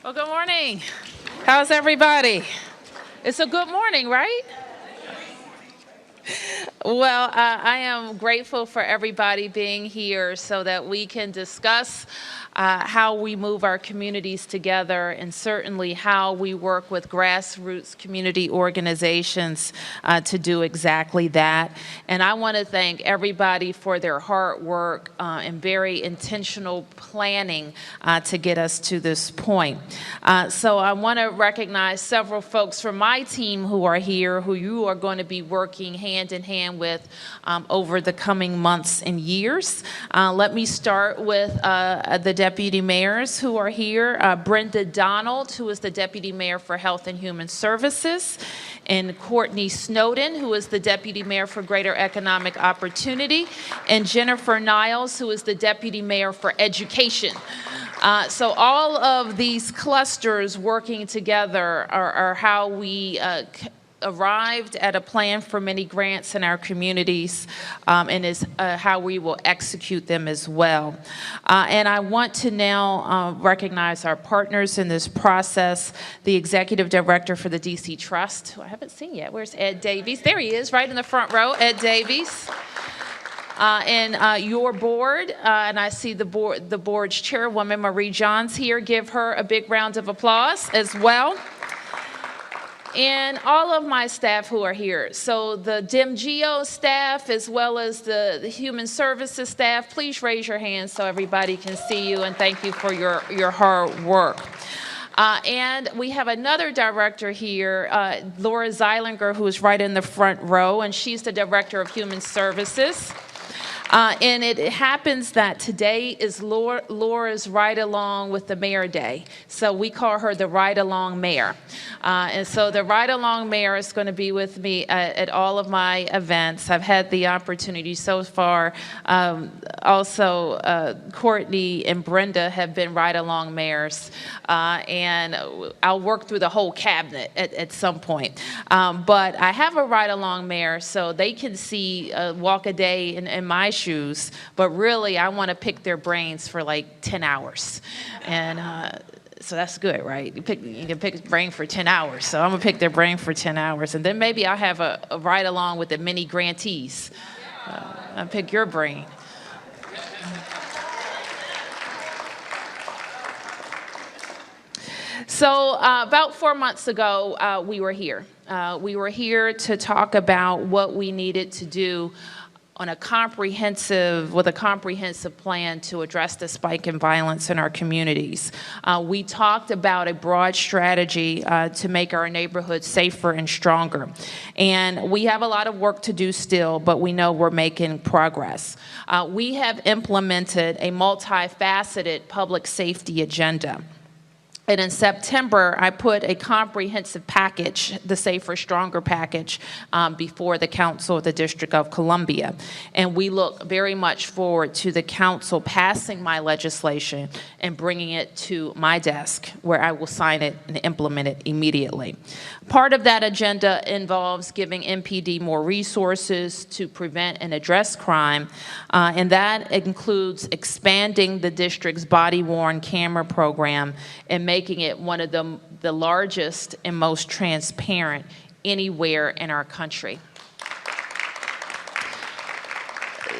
Well, good morning. How's everybody? It's a good morning, right? Well, I am grateful for everybody being here so that we can discuss how we move our communities together and certainly how we work with grassroots community organizations to do exactly that. And I want to thank everybody for their hard work and very intentional planning to get us to this point. So I want to recognize several folks from my team who are here, who you are going to be working hand in hand with over the coming months and years. Let me start with the deputy mayors who are here. Brenda Donald, who is the deputy mayor for Health and Human Services, and Courtney Snowden, who is the deputy mayor for Greater Economic Opportunity, and Jennifer Niles, who is the deputy mayor for Education. So all of these clusters working together are how we arrived at a plan for many grants in our communities and is how we will execute them as well. And I want to now recognize our partners in this process, the Executive Director for the DC Trust, who I haven't seen yet. Where's Ed Davies? There he is, right in the front row, Ed Davies. And your board, and I see the board's chairwoman, Marie Johns, here. Give her a big round of applause as well. And all of my staff who are here. So the DemGeo staff as well as the Human Services staff, please raise your hands so everybody can see you, and thank you for your hard work. And we have another director here, Laura Zeilinger, who is right in the front row, and she's the Director of Human Services. And it happens that today is Laura's ride-along with the Mayor Day. So we call her the ride-along mayor. And so the ride-along mayor is going to be with me at all of my events. I've had the opportunity so far. Also, Courtney and Brenda have been ride-along mayors. And I'll work through the whole cabinet at some point. But I have a ride-along mayor so they can see walk a day in my shoes, but really I want to pick their brains for like 10 hours. And so that's good, right? You can pick a brain for 10 hours. So I'm going to pick their brain for 10 hours. And then maybe I'll have a ride along with the mini grantees. I'll pick your brain. So about 4 months ago, we were here. We were here to talk about what we needed to do with a comprehensive plan to address the spike in violence in our communities. We talked about a broad strategy to make our neighborhoods safer and stronger. And we have a lot of work to do still, but we know we're making progress. We have implemented a multifaceted public safety agenda. And in September, I put a comprehensive package, the Safer, Stronger package, before the Council of the District of Columbia. And we look very much forward to the Council passing my legislation and bringing it to my desk, where I will sign it and implement it immediately. Part of that agenda involves giving MPD more resources to prevent and address crime, and that includes expanding the district's body-worn camera program and making it one of the largest and most transparent anywhere in our country.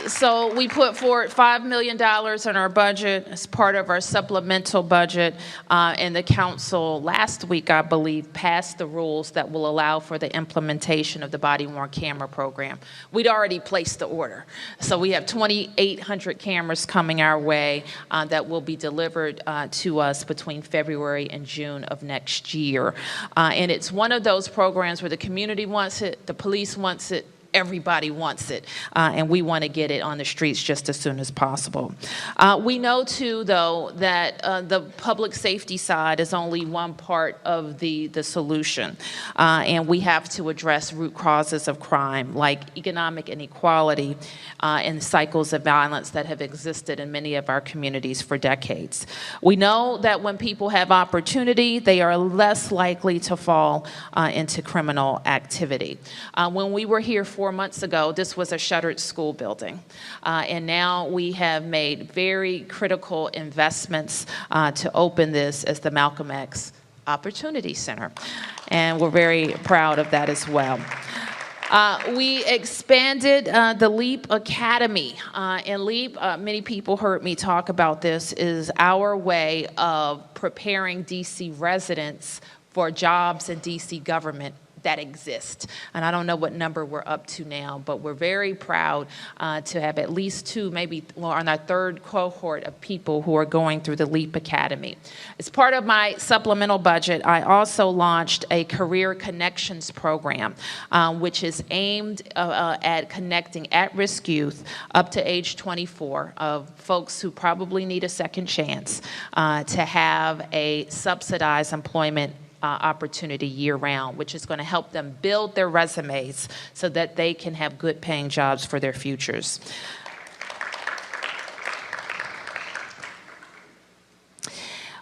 So we put forward $5 million in our budget as part of our supplemental budget, and the council last week, I believe, passed the rules that will allow for the implementation of the body-worn camera program. We'd already placed the order. So we have 2,800 cameras coming our way that will be delivered to us between February and June of next year. And it's one of those programs where the community wants it, the police wants it, everybody wants it, and we want to get it on the streets just as soon as possible. We know, too, though, that the public safety side is only one part of the solution, and we have to address root causes of crime, like economic inequality and cycles of violence that have existed in many of our communities for decades. We know that when people have opportunity, they are less likely to fall into criminal activity. When we were here 4 months ago, this was a shuttered school building. And now we have made very critical investments to open this as the Malcolm X Opportunity Center. And we're very proud of that as well. We expanded the LEAP Academy. And LEAP, many people heard me talk about this, is our way of preparing DC residents for jobs in DC government that exist. And I don't know what number we're up to now, but we're very proud to have at least two, maybe on our third cohort of people who are going through the LEAP Academy. As part of my supplemental budget, I also launched a Career Connections program, which is aimed at connecting at-risk youth up to age 24 of folks who probably need a second chance to have a subsidized employment opportunity year-round, which is going to help them build their resumes so that they can have good-paying jobs for their futures.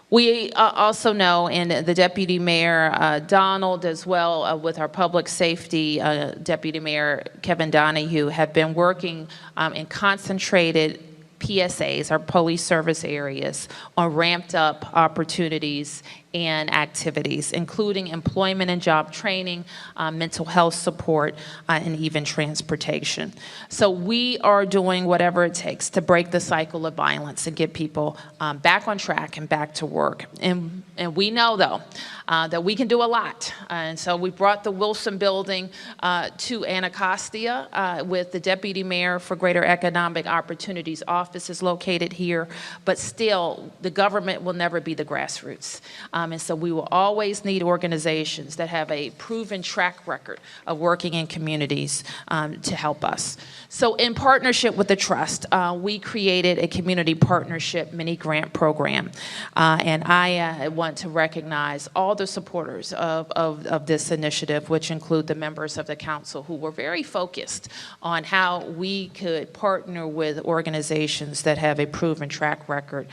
We also know, and the Deputy Mayor Donald, as well with our Public Safety Deputy Mayor Kevin Donahue, have been working in concentrated PSAs, our police service areas, on ramped up opportunities and activities, including employment and job training, mental health support, and even transportation. So we are doing whatever it takes to break the cycle of violence and get people back on track and back to work. And we know, though, that we can do a lot. And so we brought the Wilson Building to Anacostia with the Deputy Mayor for Greater Economic Opportunities office is located here, but still the government will never be the grassroots. And so we will always need organizations that have a proven track record of working in communities to help us. So in partnership with the Trust, we created a community partnership mini grant program. And I want to recognize all the supporters of this initiative, which include the members of the council who were very focused on how we could partner with organizations that have a proven track record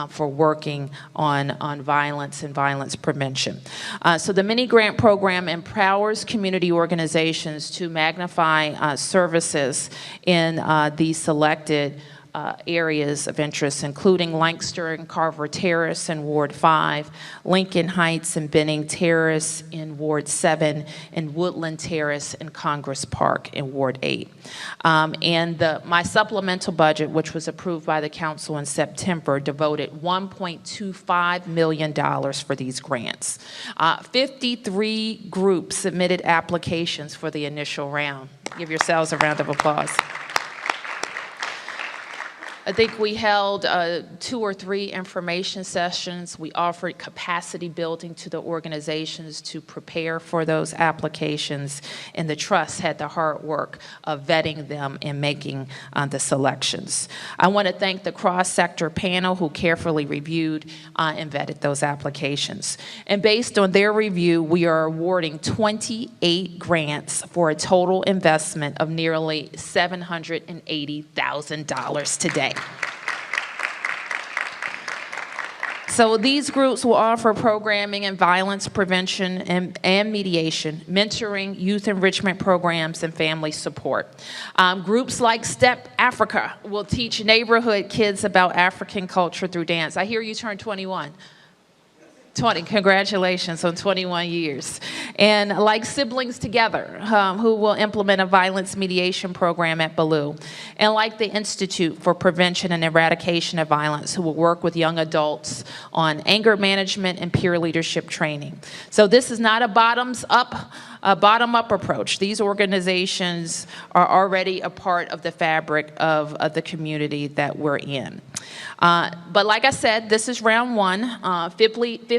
for working on violence and violence prevention. So the mini grant program empowers community organizations to magnify services in these selected areas of interest, including Lancaster and Carver Terrace in Ward 5, Lincoln Heights and Benning Terrace in Ward 7, and Woodland Terrace in Congress Park in Ward 8. And my supplemental budget, which was approved by the council in September, devoted $1.25 million for these grants. 53 groups submitted applications for the initial round. Give yourselves a round of applause. I think we held 2 or 3 information sessions. We offered capacity building to the organizations to prepare for those applications, and the Trust had the hard work of vetting them and making the selections. I want to thank the cross-sector panel who carefully reviewed and vetted those applications. And based on their review, we are awarding 28 grants for a total investment of nearly $780,000 today. So these groups will offer programming in violence prevention and mediation, mentoring, youth enrichment programs, and family support. Groups like Step Africa will teach neighborhood kids about African culture through dance. I hear you turned 21. 20, congratulations on 21 years. And like Siblings Together, who will implement a violence mediation program at Ballou. And like the Institute for Prevention and Eradication of Violence, who will work with young adults on anger management and peer leadership training. So this is not a bottom-up approach. These organizations are already a part of the fabric of the community that we're in. But like I said, this is round 1.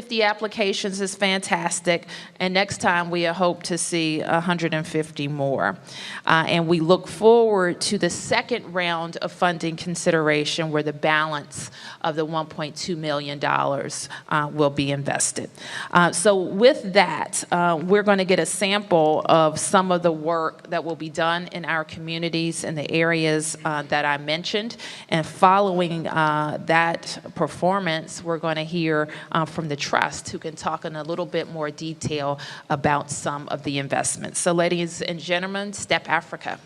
50 applications is fantastic, and next time we hope to see 150 more. And we look forward to the second round of funding consideration where the balance of the $1.2 million will be invested. So with that, we're going to get a sample of some of the work that will be done in our communities in the areas that I mentioned. And following that performance, we're going to hear from the trust, who can talk in a little bit more detail about some of the investments. So ladies and gentlemen, Step Africa.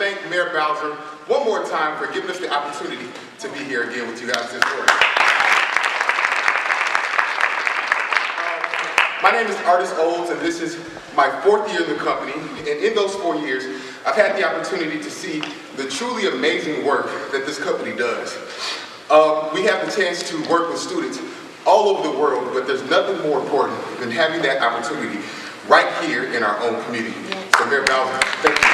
thank Muriel Bowser one more time for giving us the opportunity to be here again with you guys this morning. My name is Artist Olds, and this is my 4th year in the company. And in those 4 years, I've had the opportunity to see the truly amazing work that this company does. We have the chance to work with students all over the world, but there's nothing more important than having that opportunity right here in our own community. So Muriel Bowser, thank you.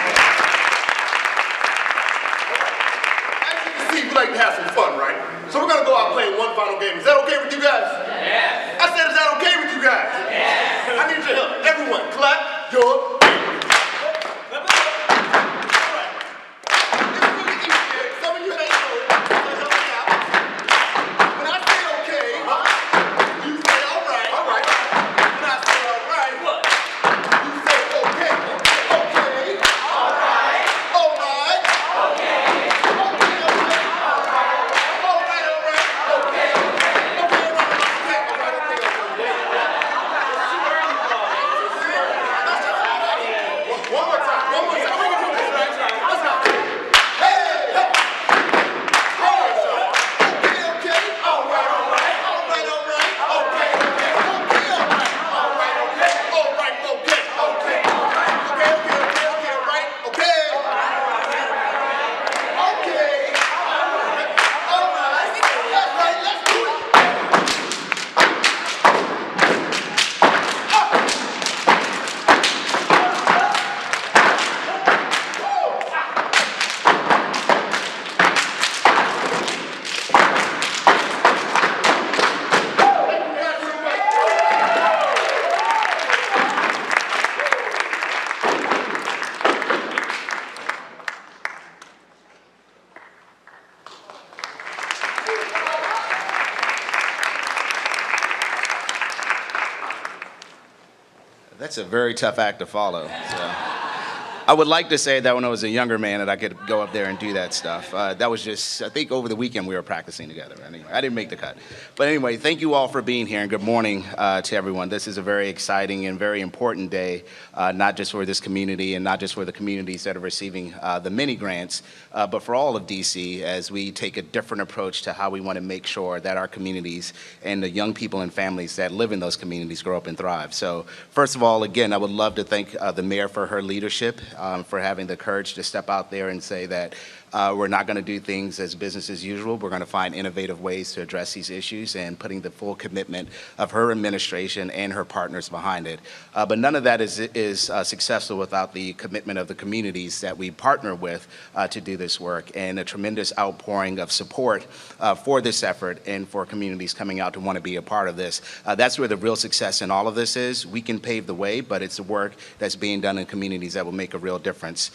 As you can see, we like to have some fun, right? So we're gonna go out playing one final game. Is that okay with you guys? Yes. I said, is that okay with you guys? Yes. I need your help. Everyone, clap your That's a very tough act to follow. So. I would like to say that when I was a younger man that I could go up there and do that stuff. That was just, I think over the weekend we were practicing together. Anyway, I didn't make the cut. But anyway, thank you all for being here and good morning to everyone. This is a very exciting and very important day, not just for this community and not just for the communities that are receiving the mini grants, but for all of DC as we take a different approach to how we want to make sure that our communities and the young people and families that live in those communities grow up and thrive. So first of all, again, I would love to thank the mayor for her leadership. For having the courage to step out there and say that we're not going to do things as business as usual. We're going to find innovative ways to address these issues and putting the full commitment of her administration and her partners behind it. But none of that is successful without the commitment of the communities that we partner with to do this work and a tremendous outpouring of support for this effort and for communities coming out to want to be a part of this. That's where the real success in all of this is. We can pave the way, but it's the work that's being done in communities that will make a real difference.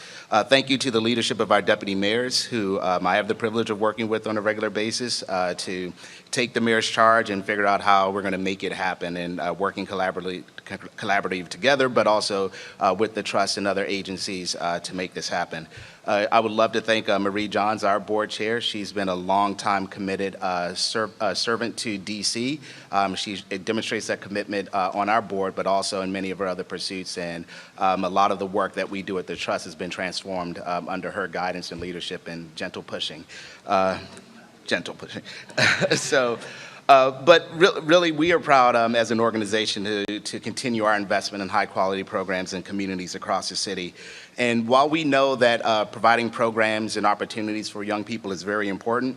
Thank you to the leadership of our deputy mayors who I have the privilege of working with on a regular basis to take the mayor's charge and figure out how we're going to make it happen and working collaboratively together, but also with the trust and other agencies to make this happen. I would love to thank Marie Johns, our board chair. She's been a long-time committed servant to DC. She demonstrates that commitment on our board, but also in many of her other pursuits. And a lot of the work that we do at the Trust has been transformed under her guidance and leadership and gentle pushing. So. But really, we are proud as an organization to continue our investment in high-quality programs in communities across the city. And while we know that providing programs and opportunities for young people is very important,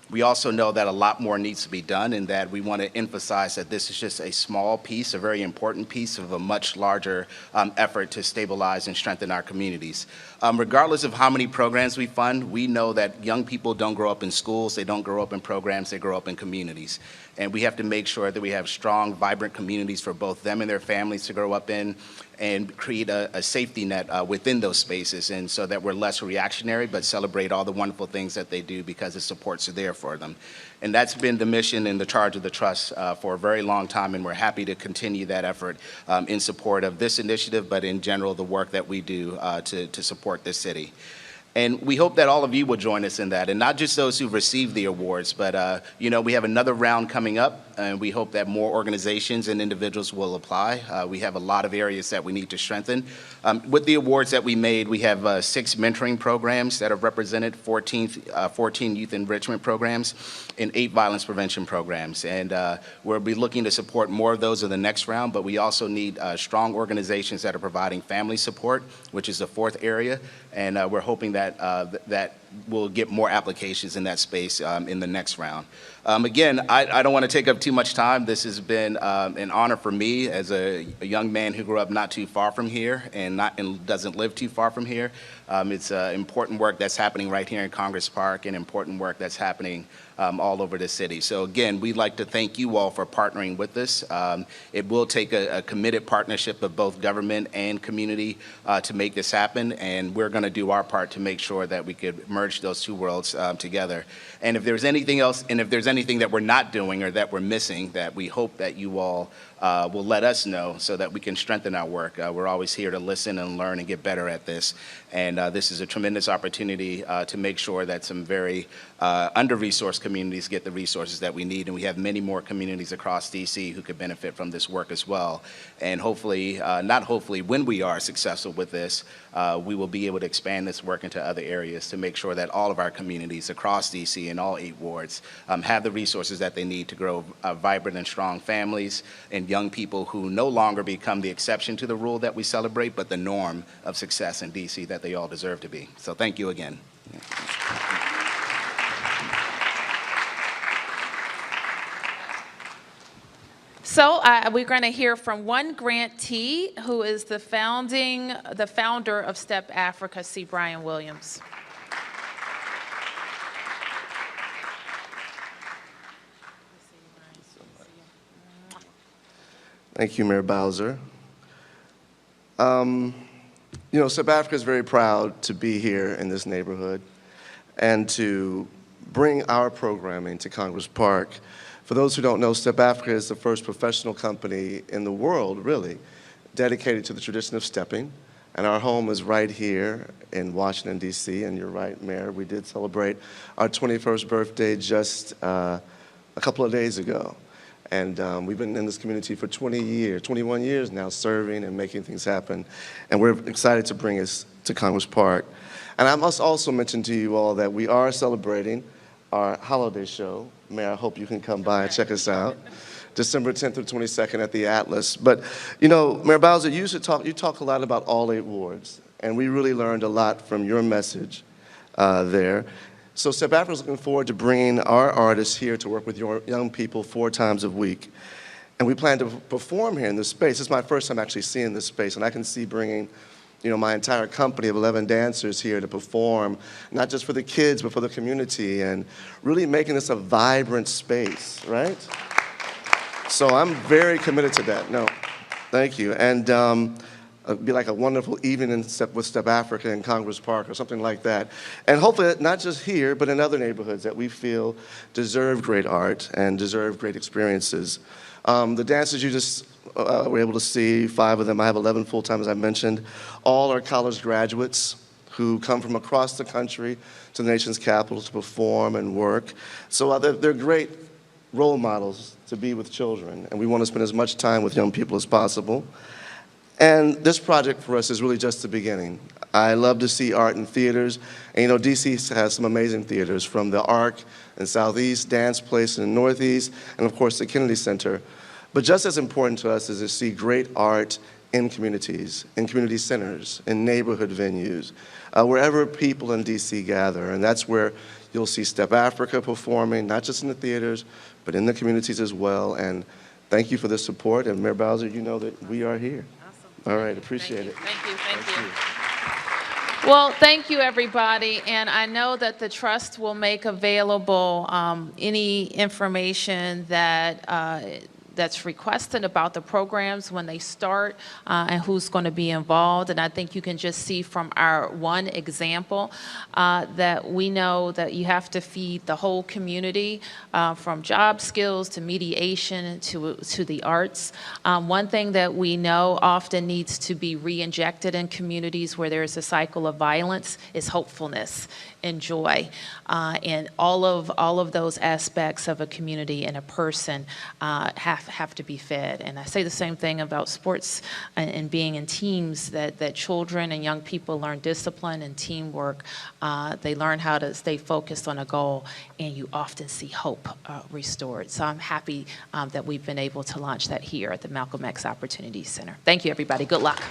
we also know that a lot more needs to be done and that we want to emphasize that this is just a small piece, a very important piece of a much larger effort to stabilize and strengthen our communities. Regardless of how many programs we fund, we know that young people don't grow up in schools, they don't grow up in programs, they grow up in communities. And we have to make sure that we have strong, vibrant communities for both them and their families to grow up in and create a safety net within those spaces, and so that we're less reactionary but celebrate all the wonderful things that they do because the supports are there for them. And that's been the mission and the charge of the Trust for a very long time, and we're happy to continue that effort in support of this initiative, but in general the work that we do to support this city. And we hope that all of you will join us in that, and not just those who've received the awards, but we have another round coming up, and we hope that more organizations and individuals will apply. We have a lot of areas that we need to strengthen. With the awards that we made, we have 6 mentoring programs that are represented, 14 youth enrichment programs, and 8 violence prevention programs. And we'll be looking to support more of those in the next round, but we also need strong organizations that are providing family support, which is the 4th area, and we're hoping that that we'll get more applications in that space in the next round. Again, I don't want to take up too much time. This has been an honor for me as a young man who grew up not too far from here and doesn't live too far from here. It's important work that's happening right here in Congress Park and important work that's happening all over the city. So again, we'd like to thank you all for partnering with us. It will take a committed partnership of both government and community to make this happen, and we're going to do our part to make sure that we could merge those two worlds together. And if there's anything else, and if there's anything that we're not doing or that we're missing, that we hope that you all will let us know so that we can strengthen our work. We're always here to listen and learn and get better at this. And this is a tremendous opportunity to make sure that some very under-resourced communities get the resources that we need. And we have many more communities across DC who could benefit from this work as well. And hopefully, not hopefully, when we are successful with this, we will be able to expand this work into other areas to make sure that all of our communities across DC and all 8 wards have the resources that they need to grow vibrant and strong families and young people who no longer become the exception to the rule that we celebrate, but the norm of success in DC that they all deserve to be. So thank you again. So we're going to hear from one grantee who is the founder of STEP Africa, C. Brian Williams. Thank you, Mayor Bowser. STEP Africa is very proud to be here in this neighborhood and to bring our programming to Congress Park. For those who don't know, STEP Africa is the first professional company in the world, really, dedicated to the tradition of stepping. And our home is right here in Washington, D.C. And you're right, Mayor, we did celebrate our 21st birthday just a couple of days ago. And we've been in this community for 21 years now, serving and making things happen. And we're excited to bring us to Congress Park. And I must also mention to you all that we are celebrating our holiday show. Mayor, I hope you can come by and check us out. December 10th through 22nd at the Atlas. But, you know, Mayor Bowser, you talk a lot about all 8 wards, and we really learned a lot from your message there. So Step Africa is looking forward to bringing our artists here to work with your young people 4 times a week. And we plan to perform here in this space. It's my first time actually seeing this space, and I can see bringing, you know, my entire company of 11 dancers here to perform, not just for the kids, but for the community, and really making this a vibrant space, right? So I'm very committed to that. No, thank you. And it'd be like a wonderful evening with Step Africa in Congress Park or something like that. And hopefully not just here, but in other neighborhoods that we feel deserve great art and deserve great experiences. The dancers you just were able to see, 5 of them, I have 11 full-time as I mentioned, all are college graduates who come from across the country to the nation's capital to perform and work. So they're great role models to be with children, and we want to spend as much time with young people as possible. And this project for us is really just the beginning. I love to see art in theaters, and you know, DC has some amazing theaters, from the Arc in Southeast, Dance Place in the Northeast, and of course the Kennedy Center. But just as important to us is to see great art in communities, in community centers, in neighborhood venues, wherever people in DC gather, and that's where you'll see Step Africa performing, not just in the theaters, but in the communities as well. And thank you for the support. And Mayor Bowser, you know that we are here. Awesome. All right, appreciate it. Thank you. Well, thank you, everybody. And I know that the Trust will make available any information that that's requested about the programs when they start and who's going to be involved. And I think you can just see from our one example that we know that you have to feed the whole community, from job skills to mediation to the arts. One thing that we know often needs to be re-injected in communities where there's a cycle of violence is hopefulness and joy. And all of those aspects of a community and a person have to be fed. And I say the same thing about sports and being in teams, that children and young people learn discipline and teamwork. They learn how to stay focused on a goal, and you often see hope restored. So I'm happy that we've been able to launch that here at the Malcolm X Opportunity Center. Thank you, everybody. Good luck.